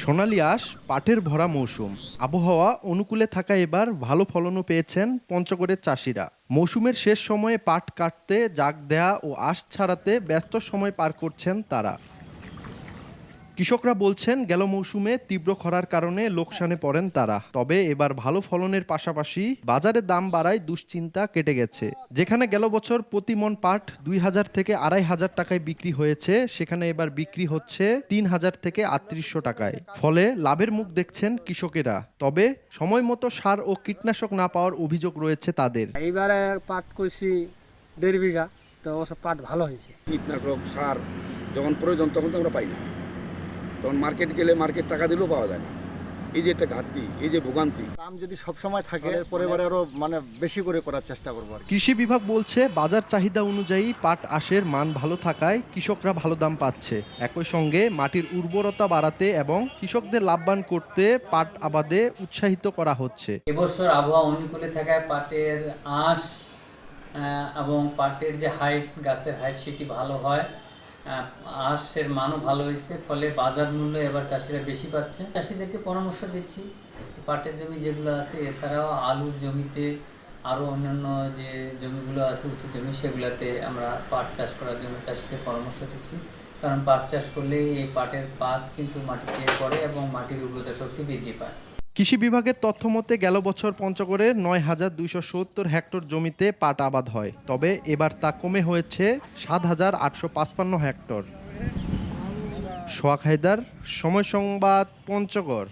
সোনালী আঁশ পাটের ভরা মৌসুম। আবহাওয়া অনুকূলে থাকা এবার ভালো ফলনও পেয়েছেন পঞ্চগড়ের চাষিরা। মৌসুমের শেষ সময়ে পাট কাটতে, জাগ দেয়া ও আঁশ ছাড়াতে ব্যস্ত সময় পার করছেন তারা। কৃষকরা বলছেন, গেল মৌসুমে তীব্র খরার কারণে লোকসানে পড়েন তারা। তবে এবার ভালো ফলনের পাশাপাশি বাজারে দাম বাড়ায় দুশ্চিন্তা কেটে গেছে। যেখানে গেল বছর প্রতি মণ পাট ২,০০০ থেকে ২,৫০০ টাকায় বিক্রি হয়েছে, সেখানে এবার বিক্রি হচ্ছে ৩,০০০ থেকে ৩৮০০ টাকায়। ফলে লাভের মুখ দেখছেন কৃষকেরা। তবে সময় মতো সার ও কীটনাশক না পাওয়ার অভিযোগ রয়েছে তাদের। এইবারে পাট কইছি ১.৫ বিঘা, তো ওসব পাট ভালো হয়েছে। কীটনাশক সার যখন প্রয়োজন তখন তো আমরা পাই না, তখন মার্কেট গেলে মার্কেট টাকা দিলেও পাওয়া যায় না। এই যে একটা ঘাটতি, এই যে ভোগান্তি। দাম যদি সবসময় থাকে পরিবারে আরো বেশি করে করার চেষ্টা করবো। কৃষি বিভাগ বলছে, বাজার চাহিদা অনুযায়ী পাট আঁশের মান ভালো থাকায় কৃষকরা ভালো দাম পাচ্ছে। একই সঙ্গে মাটির উর্বরতা বাড়াতে এবং কৃষকদের লাভবান করতে পাট আবাদে উৎসাহিত করা হচ্ছে। এবছর আবহাওয়া অনুকূলে থাকায় পাটের আঁশ এবং পাটের যে হাইট, গাছের হাইট, সেটি ভালো হয়। আঁশের মানও ভালো হয়েছে, ফলে বাজার মূল্য এবার চাষিরা বেশি পাচ্ছে। চাষিদেরকে পরামর্শ দিচ্ছি, পাটের জমি যেগুলো আছে, এছাড়াও আলুর জমিতে আরও অন্যান্য যে জমিগুলো আছে উঁচু জমি, সেগুলোতে আমরা পাট চাষ করার জন্য চাষিদের পরামর্শ দিচ্ছি। কারণ পাট চাষ করলে এই পাটের পাত কিন্তু মাটিতে পড়ে এবং মাটির উর্বরতা শক্তি বৃদ্ধি পায়। কৃষি বিভাগের তথ্য মতে গেল বছর পঞ্চগড়ের ৯,২৭০ হেক্টর জমিতে পাট আবাদ হয়। তবে এবার তা কমে হয়েছে ৭,৮৫৫ হেক্টর। সোহাগ হায়দার, সময় সংবাদ, পঞ্চগড়।